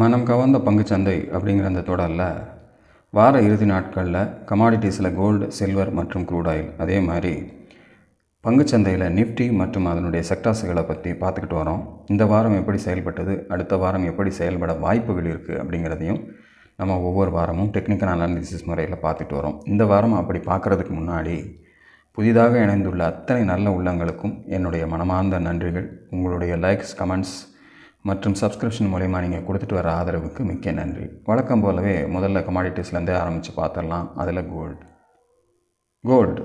மனம் கவர்ந்த பங்குச்சந்தை அப்படிங்கிற அந்த தொடரில் வார இறுதி நாட்களில் கமாடிட்டிஸில் கோல்டு, சில்வர் மற்றும் க்ரூட் ஆயில், அதே மாதிரி பங்குச்சந்தையில் நிஃப்டி மற்றும் அதனுடைய செக்டார்ஸுகளை பற்றி பார்த்துக்கிட்டு வரோம். இந்த வாரம் எப்படி செயல்பட்டது, அடுத்த வாரம் எப்படி செயல்பட வாய்ப்புகள் இருக்குது அப்படிங்கிறதையும் நம்ம ஒவ்வொரு வாரமும் டெக்னிக்கல் அனாலிசிஸ் முறையில் பார்த்துட்டு வரோம். இந்த வாரம் அப்படி பார்க்குறதுக்கு முன்னாடி புதிதாக இணைந்துள்ள அத்தனை நல்ல உள்ளங்களுக்கும் என்னுடைய மனமார்ந்த நன்றிகள். உங்களுடைய லைக்ஸ், கமெண்ட்ஸ் மற்றும் சப்ஸ்கிரிப்ஷன் மூலயமா நீங்கள் கொடுத்துட்டு வர ஆதரவுக்கு மிக்க நன்றி. வழக்கம் போலவே முதல்ல கமாடிட்டிஸ்லேருந்தே ஆரம்பித்து பார்த்துடலாம். அதில் கோல்டு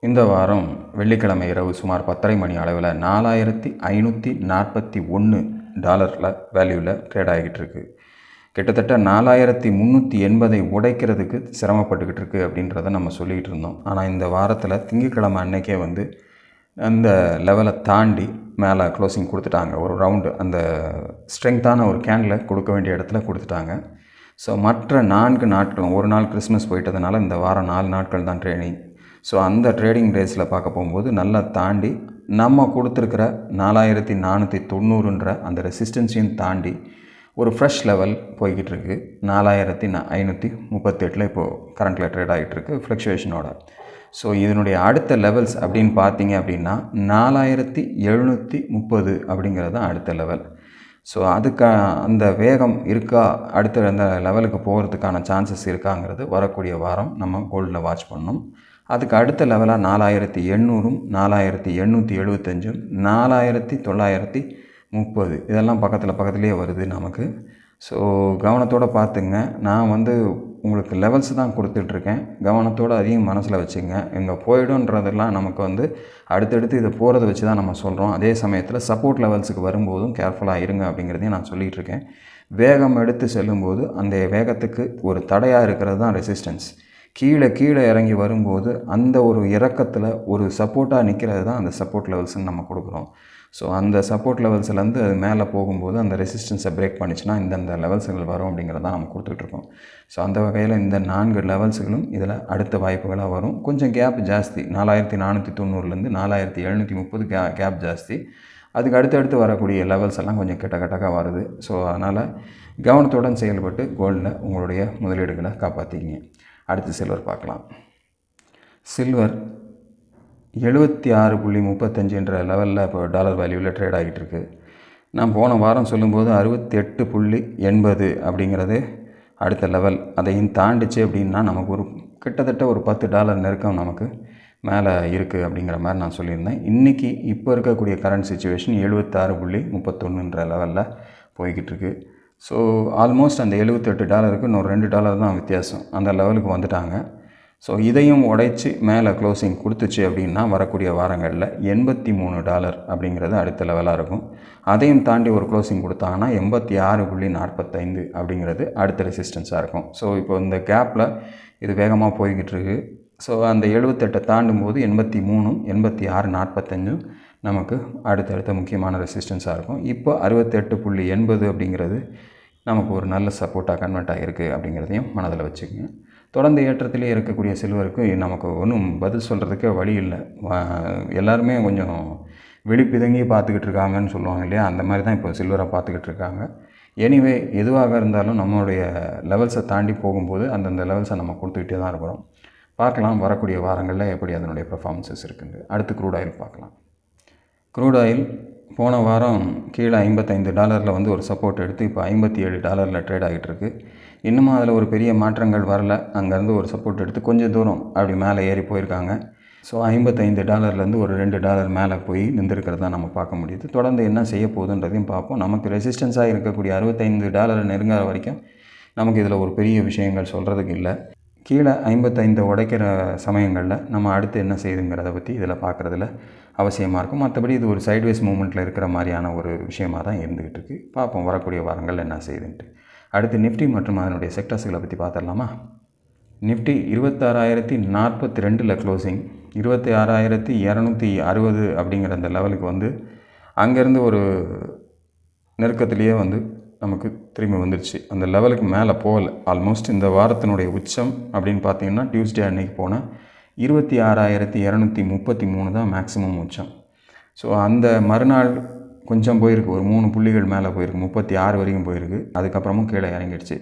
இந்த வாரம் வெள்ளிக்கிழமை இரவு சுமார் 10:30 மணி அளவில் $4,541 வேல்யூவில் ட்ரேட் ஆகிட்டு இருக்குது. கிட்டத்தட்ட 4,380 உடைக்கிறதுக்கு சிரமப்பட்டுக்கிட்டு இருக்குது அப்படின்றத நம்ம சொல்லிகிட்டு இருந்தோம். ஆனால் இந்த வாரத்தில் திங்கட்கிழமை அன்னைக்கே அந்த லெவலை தாண்டி மேலே க்ளோசிங் கொடுத்துட்டாங்க. ஒரு ரவுண்டு அந்த ஸ்ட்ரெங்த்தான ஒரு கேண்டில் கொடுக்க வேண்டிய இடத்துல கொடுத்துட்டாங்க. ஸோ மற்ற 4 நாட்களும், ஒரு நாள் கிறிஸ்மஸ் போயிட்டதுனால இந்த வாரம் 4 நாட்கள் தான் ட்ரேடிங். ஸோ அந்த ட்ரேடிங் டேஸில் பார்க்க போகும்போது நல்லா தாண்டி நம்ம கொடுத்துருக்கிற 4,490 அந்த ரெசிஸ்டன்ஸையும் தாண்டி ஒரு ஃப்ரெஷ் லெவல் போய்கிட்டு இருக்குது. 4,538 இப்போது கரண்ட்டில் ட்ரேட் ஆகிட்டுருக்கு ஃப்ளக்சுவேஷனோட. ஸோ இதனுடைய அடுத்த லெவல்ஸ் அப்படின்னு பார்த்தீங்க அப்படின்னா 4,730 அப்படிங்கிறது தான் அடுத்த லெவல். ஸோ அதுக்கு அந்த வேகம் இருக்கா, அடுத்த அந்த லெவலுக்கு போகிறதுக்கான சான்சஸ் இருக்காங்கிறது வரக்கூடிய வாரம் நம்ம கோல்டில் வாட்ச் பண்ணணும். அதுக்கு அடுத்த லெவலாக 4,800, 4,875, 4,930 இதெல்லாம் பக்கத்துலேயே வருது நமக்கு. ஸோ கவனத்தோடு பார்த்துங்க. நான் உங்களுக்கு லெவல்ஸ் தான் கொடுத்துட்ருக்கேன். கவனத்தோடு அதையும் மனசில் வச்சுங்க. எங்கே போய்டுன்றதெல்லாம் நமக்கு அடுத்தடுத்து இதை போகிறத வச்சு தான் நம்ம சொல்கிறோம். அதே சமயத்தில் சப்போர்ட் லெவல்ஸுக்கு வரும்போதும் கேர்ஃபுல்லாக இருங்க அப்படிங்கிறதையும் நான் சொல்லிகிட்ருக்கேன். வேகம் எடுத்து செல்லும்போது அந்த வேகத்துக்கு ஒரு தடையாக இருக்கிறது தான் ரெசிஸ்டன்ஸ். கீழே இறங்கி வரும்போது அந்த ஒரு இறக்கத்தில் ஒரு சப்போர்ட்டாக நிற்கிறது தான் அந்த சப்போர்ட் லெவல்ஸ்ன்னு நம்ம கொடுக்குறோம். ஸோ அந்த சப்போர்ட் லெவல்ஸ்லேருந்து அது மேலே போகும்போது அந்த ரெசிஸ்டன்ஸை பிரேக் பண்ணிச்சுன்னா இந்தந்த லெவல்ஸுகள் வரும் அப்படிங்கிறதான் நம்ம கொடுத்துட்ருக்கோம். ஸோ அந்த வகையில் இந்த 4 லெவல்ஸுகளும் இதில் அடுத்த வாய்ப்புகளாக வரும். கொஞ்சம் கேப் ஜாஸ்தி, 4,490 4,730 கேப் ஜாஸ்தி. அதுக்கு அடுத்தடுத்து வரக்கூடிய லெவல்ஸ் எல்லாம் கொஞ்சம் கிட்டக்க வருது. ஸோ அதனால் கவனத்துடன் செயல்பட்டு கோல்டில் உங்களுடைய முதலீடுகளை காப்பாற்றிங்க. அடுத்து சில்வர் பார்க்கலாம். சில்வர் 76.35 லெவலில் இப்போ டாலர் வேல்யூவில் ட்ரேட் ஆகிட்டுருக்கு. நான் போன வாரம் சொல்லும்போது 68.80 அப்படிங்கிறது அடுத்த லெவல். அதையும் தாண்டிச்சு அப்படின்னா நமக்கு கிட்டத்தட்ட ஒரு $10 நெருக்கம் நமக்கு மேலே இருக்குது அப்படிங்கிற மாதிரி நான் சொல்லியிருந்தேன். இன்றைக்கி இப்போ இருக்கக்கூடிய கரண்ட் சிச்சுவேஷன் 76.31 லெவலில் போய்கிட்டு இருக்குது. ஸோ ஆல்மோஸ்ட் அந்த $78 இன்னும் $2 தான் வித்தியாசம். அந்த லெவலுக்கு வந்துட்டாங்க. ஸோ இதையும் உடைச்சி மேலே க்ளோசிங் கொடுத்துச்சு அப்படின்னா வரக்கூடிய வாரங்களில் $83 அப்படிங்கிறது அடுத்த லெவலாக இருக்கும். அதையும் தாண்டி ஒரு க்ளோசிங் கொடுத்தாங்கன்னா 86.45 அப்படிங்கிறது அடுத்த ரெசிஸ்டன்ஸாக இருக்கும். ஸோ இப்போ இந்த கேப்பில் இது வேகமாக போய்கிட்டு இருக்குது. ஸோ அந்த 78 தாண்டும் போது 83, 86.45 நமக்கு அடுத்தடுத்த முக்கியமான ரெசிஸ்டன்ஸாக இருக்கும். இப்போ 68.80 அப்படிங்கிறது நமக்கு ஒரு நல்ல சப்போர்ட்டாக கன்வெர்ட் ஆகிருக்கு அப்படிங்கிறதையும் மனதில் வச்சுக்கோங்க. தொடர்ந்து ஏற்றத்திலே இருக்கக்கூடிய சில்வருக்கு நமக்கு ஒன்றும் பதில் சொல்கிறதுக்கே வழி இல்லை. எல்லாருமே கொஞ்சம் விழிப்பிதங்கி பார்த்துக்கிட்டு இருக்காங்கன்னு சொல்லுவாங்க இல்லையா, அந்த மாதிரி தான் இப்போ சில்வரை பார்த்துக்கிட்டு இருக்காங்க. எனிவே எதுவாக இருந்தாலும் நம்மளுடைய லெவல்ஸை தாண்டி போகும்போது அந்தந்த லெவல்ஸை நம்ம கொடுத்துக்கிட்டே தான் இருக்கிறோம். பார்க்கலாம் வரக்கூடிய வாரங்களில் எப்படி அதனுடைய பர்ஃபார்மன்ஸஸ் இருக்குங்க. அடுத்து க்ரூட் ஆயில் பார்க்கலாம். க்ரூட் ஆயில் போன வாரம் கீழே $55 ஒரு சப்போர்ட் எடுத்து இப்போ $57 ட்ரேட் ஆகிட்டுருக்கு. இன்னமும் அதில் ஒரு பெரிய மாற்றங்கள் வரல. அங்கேருந்து ஒரு சப்போர்ட் எடுத்து கொஞ்சம் தூரம் அப்படி மேலே ஏறி போயிருக்காங்க. ஸோ $55 ஒரு $2 மேலே போய் நின்றுருக்கிறதா நம்ம பார்க்க முடியுது. தொடர்ந்து என்ன செய்ய போகுதுன்றதையும் பார்ப்போம். நமக்கு ரெசிஸ்டன்ஸாக இருக்கக்கூடிய $65 நெருங்குற வரைக்கும் நமக்கு இதில் ஒரு பெரிய விஷயங்கள் சொல்கிறதுக்கு இல்லை. கீழே 55 உடைக்கிற சமயங்களில் நம்ம அடுத்து என்ன செய்யுதுங்கிறத பற்றி இதில் பார்க்குறதுல அவசியமாக இருக்கும். மற்றபடி இது ஒரு சைட்வேஸ் மூமெண்ட்டில் இருக்கிற மாதிரியான ஒரு விஷயமாக தான் இருந்துக்கிட்டு இருக்குது. பார்ப்போம் வரக்கூடிய வாரங்கள் என்ன செய்யுதுன்ட்டு. அடுத்து நிஃப்டி மற்றும் அதனுடைய செக்டர்ஸுகளை பற்றி பார்த்துடலாமா. நிஃப்டி 26,042 க்ளோசிங், 26,260 அப்படிங்கிற அந்த லெவலுக்கு அங்கேருந்து ஒரு நெருக்கத்திலேயே நமக்கு திரும்பி வந்துடுச்சு. அந்த லெவலுக்கு மேலே போகலை. ஆல்மோஸ்ட் இந்த வாரத்தினுடைய உச்சம் அப்படின்னு பார்த்தீங்கன்னா டியூஸ்டே அன்னைக்கு போனால் 26,233 தான் மேக்ஸிமம் உச்சம். ஸோ அந்த மறுநாள் கொஞ்சம் போயிருக்கு, ஒரு 3 புள்ளிகள் மேலே போயிருக்கு, 36 வரைக்கும் போயிருக்கு. அதுக்கப்புறமும் கீழே இறங்கிடுச்சு.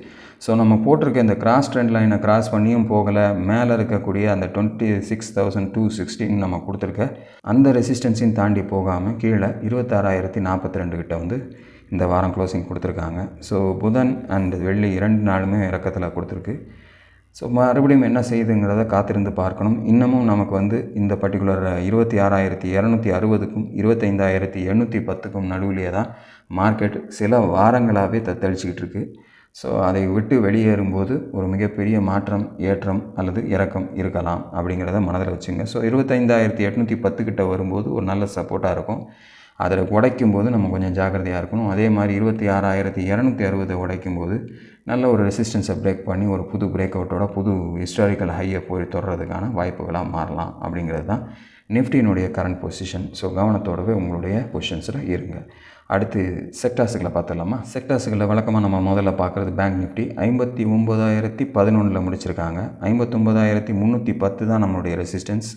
ஸோ நம்ம போட்டிருக்க இந்த கிராஸ் ட்ரெண்ட் லைனை கிராஸ் பண்ணியும் போகலை. மேலே இருக்கக்கூடிய அந்த 26,216 நம்ம கொடுத்துருக்க அந்த ரெசிஸ்டன்ஸையும் தாண்டி போகாமல் கீழே 26,042 கிட்ட வந்து இந்த வாரம் க்ளோசிங் கொடுத்துருக்காங்க. ஸோ புதன் அண்ட் வெள்ளி 2 நாளுமே இறக்கத்தில் கொடுத்துருக்கு. ஸோ மறுபடியும் என்ன செய்யுதுங்கிறத காத்திருந்து பார்க்கணும். இன்னமும் நமக்கு வந்து இந்த பர்டிகுலர் 26,260க்கும் 25,810க்கும் நடுவிலே தான் மார்க்கெட் சில வாரங்களாகவே தத்தளிச்சிக்கிட்டு இருக்குது. ஸோ அதை விட்டு வெளியேறும்போது ஒரு மிகப்பெரிய மாற்றம், ஏற்றம் அல்லது இறக்கம் இருக்கலாம் அப்படிங்கிறத மனதில் வச்சுங்க. ஸோ 25,810 கிட்ட வரும்போது ஒரு நல்ல சப்போர்ட்டாக இருக்கும். அதில் உடைக்கும்போது நம்ம கொஞ்சம் ஜாக்கிரதையாக இருக்கணும். அதே மாதிரி 26,260 உடைக்கும்போது நல்ல ஒரு ரெசிஸ்டன்ஸை பிரேக் பண்ணி ஒரு புது பிரேக் அவுட்டோட புது ஹிஸ்டாரிக்கல் ஹையை போய் தொடர்றதுக்கான வாய்ப்புகளாக மாறலாம் அப்படிங்கிறது தான் நிஃப்டியினுடைய கரண்ட் பொசிஷன். ஸோ கவனத்தோடவே உங்களுடைய பொசிஷன்ஸில் இருங்க. அடுத்து செக்டார்ஸுகளை பார்த்துடலாமா? செக்டார்ஸுகளை வழக்கமாக நம்ம முதல்ல பார்க்குறது பேங்க் நிஃப்டி 59,011 முடிச்சிருக்காங்க. 59,310 தான் நம்மளுடைய ரெசிஸ்டன்ஸ்.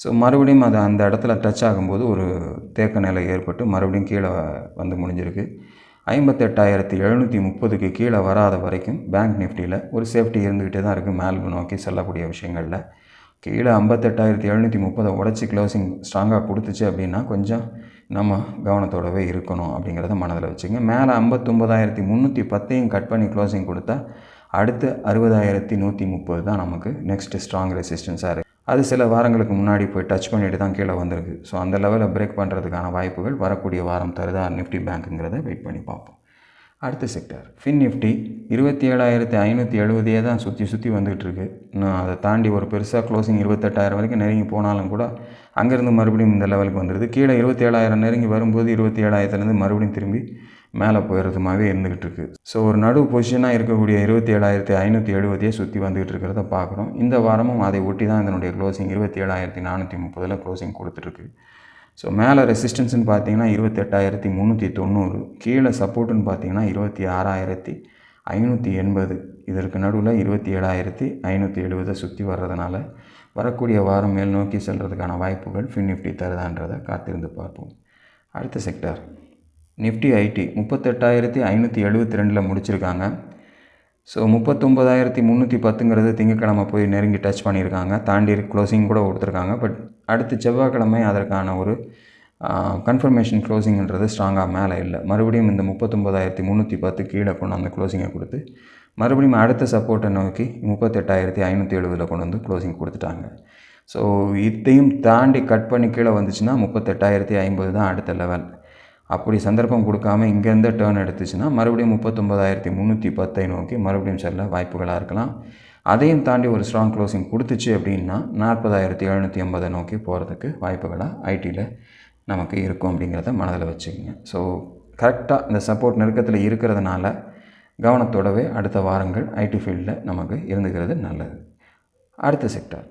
ஸோ மறுபடியும் அது அந்த இடத்துல டச் ஆகும்போது ஒரு தேக்க நிலை ஏற்பட்டு மறுபடியும் கீழே வந்து முடிஞ்சிருக்கு. 58,730க்கு கீழே வராத வரைக்கும் பேங்க் நிஃப்டியில் ஒரு சேஃப்டி இருந்துக்கிட்டே தான் இருக்குது. மேலே நோக்கி செல்லக்கூடிய விஷயங்களில் கீழே 58,730 உடச்சி க்ளோசிங் ஸ்ட்ராங்காக கொடுத்துச்சு அப்படின்னா கொஞ்சம் நம்ம கவனத்தோடவே இருக்கணும் அப்படிங்கிறத மனதில் வச்சுங்க. மேலே 59,310 கட் பண்ணி க்ளோசிங் கொடுத்தா அடுத்து 60,130 தான் நமக்கு நெக்ஸ்ட்டு ஸ்ட்ராங் ரெசிஸ்டன்ஸாக இருக்குது. அது சில வாரங்களுக்கு முன்னாடி போய் டச் பண்ணிட்டு தான் கீழே வந்திருக்கு. ஸோ அந்த லெவலில் பிரேக் பண்ணுறதுக்கான வாய்ப்புகள் வரக்கூடிய வாரம் தருதா நிஃப்டி பேங்க்குங்கிறத வெயிட் பண்ணி பார்ப்போம். அடுத்த செக்டார் ஃபின் நிஃப்டி 27,570 தான் சுற்றி வந்துக்கிட்டு இருக்குது. இன்னும் அதை தாண்டி ஒரு பெருசாக க்ளோசிங் 28,000 வரைக்கும் நெருங்கி போனாலும் கூட அங்கேருந்து மறுபடியும் இந்த லெவலுக்கு வந்துடுது. கீழே 27,000 நெருங்கி வரும்போது 27,000 மறுபடியும் திரும்பி மேலே போயிடுறதுமாகவே இருந்துக்கிட்டு இருக்குது. ஸோ ஒரு நடு பொசிஷனாக இருக்கக்கூடிய 27,570 சுற்றி வந்துக்கிட்டு இருக்கிறத பார்க்குறோம். இந்த வாரமும் அதை ஒட்டி தான் இதனுடைய க்ளோசிங் 27,430 க்ளோசிங் கொடுத்துருக்கு. ஸோ மேலே ரெசிஸ்டன்ஸ்னு பார்த்தீங்கன்னா 28,390, கீழே சப்போர்ட்டுன்னு பார்த்தீங்கன்னா 26,580. இதற்கு நடுவில் 27,570 சுற்றி வர்றதுனால வரக்கூடிய வாரம் மேல் நோக்கி செல்கிறதுக்கான வாய்ப்புகள் ஃபின் நிஃப்டி தருதான்றதை காத்திருந்து பார்ப்போம். அடுத்த செக்டார் நிஃப்டி ஐடி 38,572 முடிச்சிருக்காங்க. ஸோ 39,310ங்கிறது திங்கக்கிழமை போய் நெருங்கி டச் பண்ணியிருக்காங்க. தாண்டி க்ளோசிங் கூட கொடுத்துருக்காங்க. பட் அடுத்து செவ்வாய்க்கிழமை அதற்கான ஒரு கன்ஃபர்மேஷன் க்ளோசிங்கிறது ஸ்ட்ராங்காக மேலே இல்லை. மறுபடியும் இந்த 39,310 கீழே கொண்டு வந்து க்ளோசிங்கை கொடுத்து மறுபடியும் அடுத்த சப்போர்ட்டை நோக்கி 38,570 கொண்டு வந்து க்ளோசிங் கொடுத்துட்டாங்க. ஸோ இதையும் தாண்டி கட் பண்ணி கீழே வந்துச்சுன்னா 38,050 தான் அடுத்த லெவல். அப்படி சந்தர்ப்பம் கொடுக்காமல் இங்கேருந்து டேர்ன் எடுத்துச்சுன்னா மறுபடியும் 39,310 நோக்கி மறுபடியும் செல்ல வாய்ப்புகளாக இருக்கலாம். அதையும் தாண்டி ஒரு ஸ்ட்ராங் க்ளோசிங் கொடுத்துச்சு அப்படின்னா 40,780 நோக்கி போகிறதுக்கு வாய்ப்புகளாக ஐடியில் நமக்கு இருக்கும் அப்படிங்கிறத மனதில் வச்சுக்கோங்க. ஸோ கரெக்டாக இந்த சப்போர்ட் நெருக்கத்தில் இருக்கிறதுனால கவனத்தோடவே அடுத்த வாரங்கள் ஐடி ஃபீல்டில் நமக்கு இருந்துக்கிறது நல்லது. அடுத்த செக்டார்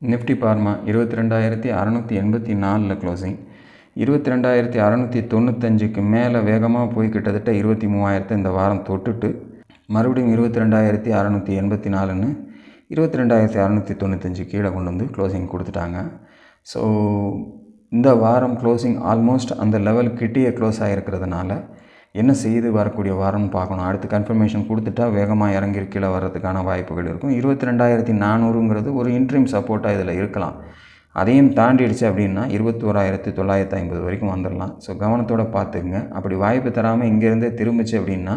நிஃப்டி பார்மா 22,684 க்ளோசிங். 22,695க்கு மேலே வேகமாக போய் கிட்டத்தட்ட 23,000 இந்த வாரம் தொட்டுட்டு மறுபடியும் 22,684ன்னு 22,695 கீழே கொண்டு வந்து க்ளோசிங் கொடுத்துட்டாங்க. ஸோ இந்த வாரம் க்ளோசிங் ஆல்மோஸ்ட் அந்த லெவல் கிட்டேயே க்ளோஸ் ஆகிருக்கிறதுனால என்ன செய்து வரக்கூடிய வாரம்னு பார்க்கணும். அடுத்து கன்ஃபர்மேஷன் கொடுத்துட்டா வேகமாக இறங்கி கீழே வர்றதுக்கான வாய்ப்புகள் இருக்கும். 22,400ங்கிறது ஒரு இன்ட்ரீம் சப்போர்ட்டாக இதில் இருக்கலாம். அதையும் தாண்டிடுச்சு அப்படின்னா 21,950 வரைக்கும் வந்துடலாம். ஸோ கவனத்தோடு பார்த்துக்குங்க. அப்படி வாய்ப்பு தராமல் இங்கேருந்தே திரும்பிச்சு அப்படின்னா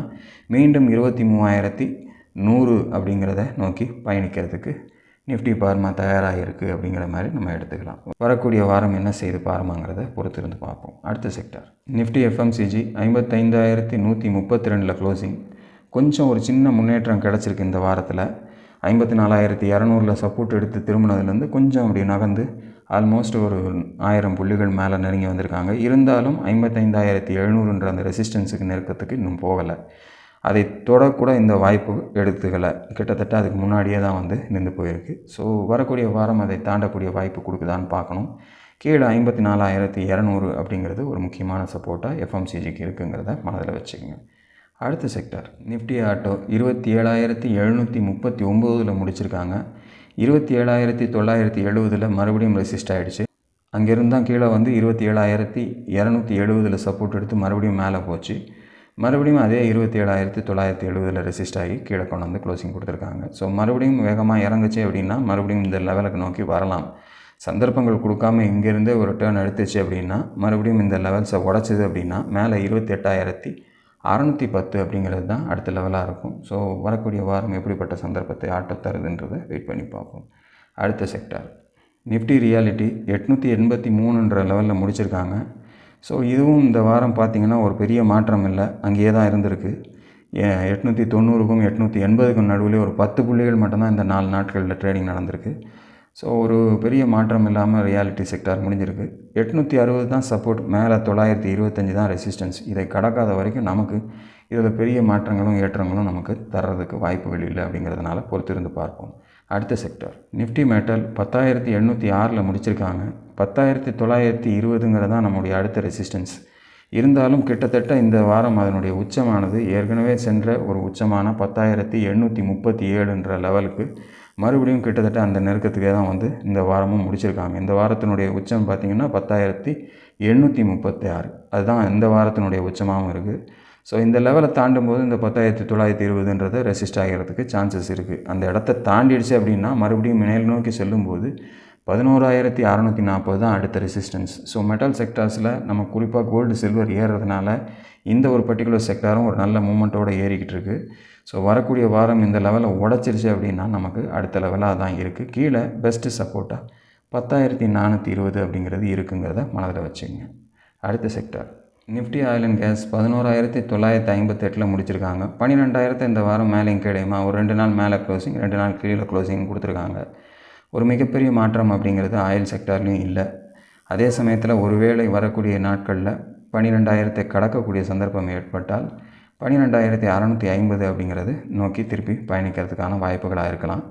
மீண்டும் 23,100 அப்படிங்கிறத நோக்கி பயணிக்கிறதுக்கு நிஃப்டி பார்மா தயாராக இருக்குது அப்படிங்கிற மாதிரி நம்ம எடுத்துக்கலாம். வரக்கூடிய வாரம் என்ன செய்து பார்மாங்கிறத பொறுத்திருந்து பார்ப்போம். அடுத்த செக்டார் நிஃப்டி எஃப்எம்சிஜி 55,132 க்ளோசிங். கொஞ்சம் ஒரு சின்ன முன்னேற்றம் கிடச்சிருக்கு இந்த வாரத்தில். 54,200 சப்போர்ட் எடுத்து திரும்பினதுலேருந்து கொஞ்சம் அப்படி நகர்ந்து ஆல்மோஸ்ட் ஒரு 1000 புள்ளிகள் மேலே நெருங்கி வந்திருக்காங்க. இருந்தாலும் 55,700ன்ற அந்த ரெசிஸ்டன்ஸுக்கு நெருக்கத்துக்கு இன்னும் போகலை. அதை தொடக்கூட இந்த வாய்ப்பு எடுத்துக்கலை. கிட்டத்தட்ட அதுக்கு முன்னாடியே தான் வந்து நின்று போயிருக்கு. ஸோ வரக்கூடிய வாரம் அதை தாண்டக்கூடிய வாய்ப்பு கொடுக்குதான்னு பார்க்கணும். கீழே 54,200 அப்படிங்கிறது ஒரு முக்கியமான சப்போர்ட்டாக எஃப்எம்சிஜிக்கு இருக்குங்கிறத மனதில் வச்சுக்கோங்க. அடுத்த செக்டார் நிஃப்டி ஆட்டோ 27,739 முடிச்சிருக்காங்க. 27,970 மறுபடியும் ரெசிஸ்ட் ஆகிடுச்சு. அங்கேருந்து தான் கீழே வந்து 27,270 சப்போர்ட் எடுத்து மறுபடியும் மேலே போச்சு. மறுபடியும் அதே 27,970 ரெசிஸ்ட் ஆகி கீழே கொண்டு வந்து க்ளோசிங் கொடுத்துருக்காங்க. ஸோ மறுபடியும் வேகமாக இறங்குச்சு அப்படின்னா மறுபடியும் இந்த லெவலுக்கு நோக்கி வரலாம். சந்தர்ப்பங்கள் கொடுக்காம இங்கேருந்தே ஒரு டேர்ன் எடுத்துச்சு அப்படின்னா மறுபடியும் இந்த லெவல்ஸை உடச்சிது அப்படின்னா மேலே 28,610 அப்படிங்கிறது தான் அடுத்த லெவலாக இருக்கும். ஸோ வரக்கூடிய வாரம் எப்படிப்பட்ட சந்தர்ப்பத்தை ஆட்டத் தருதுன்றதை வெயிட் பண்ணி பார்ப்போம். அடுத்த செக்டார் நிஃப்டி ரியாலிட்டி 883ன்ற லெவலில் முடிச்சிருக்காங்க. ஸோ இதுவும் இந்த வாரம் பார்த்திங்கன்னா ஒரு பெரிய மாற்றம் இல்லை, அங்கேயே தான் இருந்திருக்கு. 890க்கும் 880க்கும் நடுவில் ஒரு 10 புள்ளிகள் மட்டும்தான் இந்த 4 நாட்களில் ட்ரேடிங் நடந்திருக்கு. ஸோ ஒரு பெரிய மாற்றம் இல்லாமல் ரியாலிட்டி செக்டார் முடிஞ்சிருக்கு. 860 தான் சப்போர்ட், மேலே 925 தான் ரெசிஸ்டன்ஸ். இதை கடக்காத வரைக்கும் நமக்கு இதில் பெரிய மாற்றங்களும் ஏற்றங்களும் நமக்கு தர்றதுக்கு வாய்ப்புகள் இல்லை அப்படிங்கிறதுனால பொறுத்திருந்து பார்ப்போம். அடுத்த செக்டார் நிஃப்டி மெட்டல் 10,806 முடிச்சிருக்காங்க. 10,920 தான் நம்முடைய அடுத்த ரெசிஸ்டன்ஸ். இருந்தாலும் கிட்டத்தட்ட இந்த வாரம் அதனுடைய உச்சமானது ஏற்கனவே சென்ற ஒரு உச்சமான 10,837ன்ற லெவலுக்கு மறுபடியும் கிட்டத்தட்ட அந்த நெருக்கத்துக்கே தான் வந்து இந்த வாரமும் முடிச்சிருக்காங்க. இந்த வாரத்தினுடைய உச்சம் பார்த்திங்கன்னா 10,836, அதுதான் இந்த வாரத்தினுடைய உச்சமாகவும் இருக்குது. ஸோ இந்த லெவலை தாண்டும் போது இந்த 10,920ன்றது ரெசிஸ்ட் ஆகிறதுக்கு சான்சஸ் இருக்குது. அந்த இடத்த தாண்டிடுச்சு அப்படின்னா மறுபடியும் மேல் நோக்கி செல்லும்போது 11,640 தான் அடுத்த ரெசிஸ்டன்ஸ். ஸோ மெட்டல் செக்டார்ஸில் நம்ம குறிப்பாக கோல்டு சில்வர் ஏறுறதுனால இந்த ஒரு பர்டிகுலர் செக்டாரும் ஒரு நல்ல மூமெண்ட்டோடு ஏறிக்கிட்டு இருக்குது. ஸோ வரக்கூடிய வாரம் இந்த லெவலை உடச்சிருச்சு அப்படின்னா நமக்கு அடுத்த லெவலாக தான் இருக்குது. கீழே பெஸ்ட்டு சப்போர்ட்டாக 10,420 அப்படிங்கிறது இருக்குங்கிறத மனதில் வச்சுங்க. அடுத்த sector Nifty oil and gas 11,958 முடிச்சிருக்காங்க. 12,000 இந்த வாரம் மேலேயும் கீழேயுமா ஒரு 2 நாள் மேலே க்ளோசிங், 2 நாள் கீழே க்ளோசிங் கொடுத்துருக்காங்க. ஒரு மிகப்பெரிய மாற்றம் அப்படிங்கிறது ஆயில் செக்டார்லேயும் இல்லை. அதே சமயத்தில் ஒருவேளை வரக்கூடிய நாட்களில் 12,000 கடக்கக்கூடிய சந்தர்ப்பம் ஏற்பட்டால் 12,650 அப்படிங்கிறது நோக்கி திருப்பி பயணிக்கிறதுக்கான வாய்ப்புகளாக இருக்கலாம்.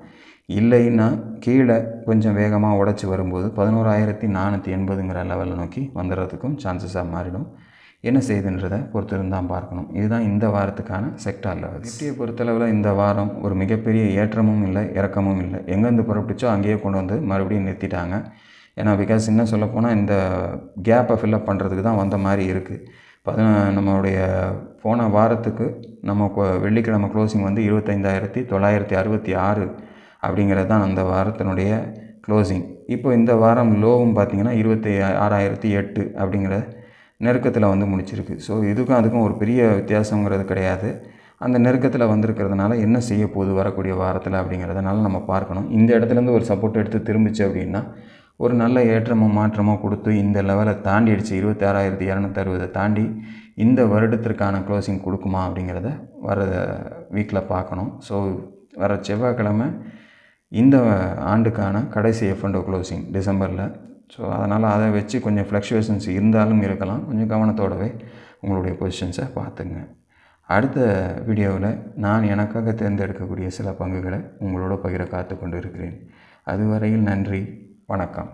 இல்லைன்னா கீழே கொஞ்சம் வேகமாக உடச்சி வரும்போது 11,480ங்கிற லெவலில் நோக்கி வந்துடுறதுக்கும் சான்சஸாக மாறிடும். என்ன செய்யுதுன்றதை பொறுத்திருந்தான் பார்க்கணும். இதுதான் இந்த வாரத்துக்கான செக்டார் லெவல். நிஃப்டியை பொறுத்தளவில் இந்த வாரம் ஒரு மிகப்பெரிய ஏற்றமும் இல்லை, இறக்கமும் இல்லை. எங்கேருந்து புறப்பட்டுச்சோ அங்கேயே கொண்டு வந்து மறுபடியும் நிறுத்திட்டாங்க. ஏன்னா பிகாஸ் இன்னும் சொல்லப்போனால் இந்த கேப்பை ஃபில்லப் பண்ணுறதுக்கு தான் வந்த மாதிரி இருக்குது. நம்மளுடைய போன வாரத்துக்கு நம்ம வெள்ளிக்கிழமை க்ளோசிங் வந்து 25,966 அப்படிங்கிறது தான் அந்த வாரத்தினுடைய க்ளோசிங். இப்போ இந்த வாரம் லோவும் பார்த்திங்கன்னா 26,008 அப்படிங்கிற நெருக்கத்தில் வந்து முடிச்சிருக்கு. ஸோ இதுக்கும் அதுக்கும் ஒரு பெரிய வித்தியாசங்கிறது கிடையாது. அந்த நெருக்கத்தில் வந்திருக்கிறதுனால என்ன செய்ய போகுது வரக்கூடிய வாரத்தில் அப்படிங்கிறதுனால நம்ம பார்க்கணும். இந்த இடத்துலேருந்து ஒரு சப்போர்ட் எடுத்து திரும்பிச்சு அப்படின்னா ஒரு நல்ல ஏற்றமோ மாற்றமோ கொடுத்து இந்த லெவலை தாண்டிடுச்சு, 26,260 தாண்டி இந்த வருடத்திற்கான க்ளோசிங் கொடுக்குமா அப்படிங்கிறத வர வீக்கில் பார்க்கணும். ஸோ வர செவ்வாய்க்கிழமை இந்த ஆண்டுக்கான கடைசி F&O க்ளோசிங் டிசம்பரில். ஸோ அதனால் அதை வச்சு கொஞ்சம் ஃப்ளக்சுவேஷன்ஸ் இருந்தாலும் இருக்கலாம். கொஞ்சம் கவனத்தோடவே உங்களுடைய பொசிஷன்ஸை பார்த்துங்க. அடுத்த வீடியோவில் நான் எனக்காக தேர்ந்தெடுக்கக்கூடிய சில பங்குகளை உங்களோட பகிர காத்து கொண்டு இருக்கிறேன். அதுவரையில் நன்றி, வணக்கம்.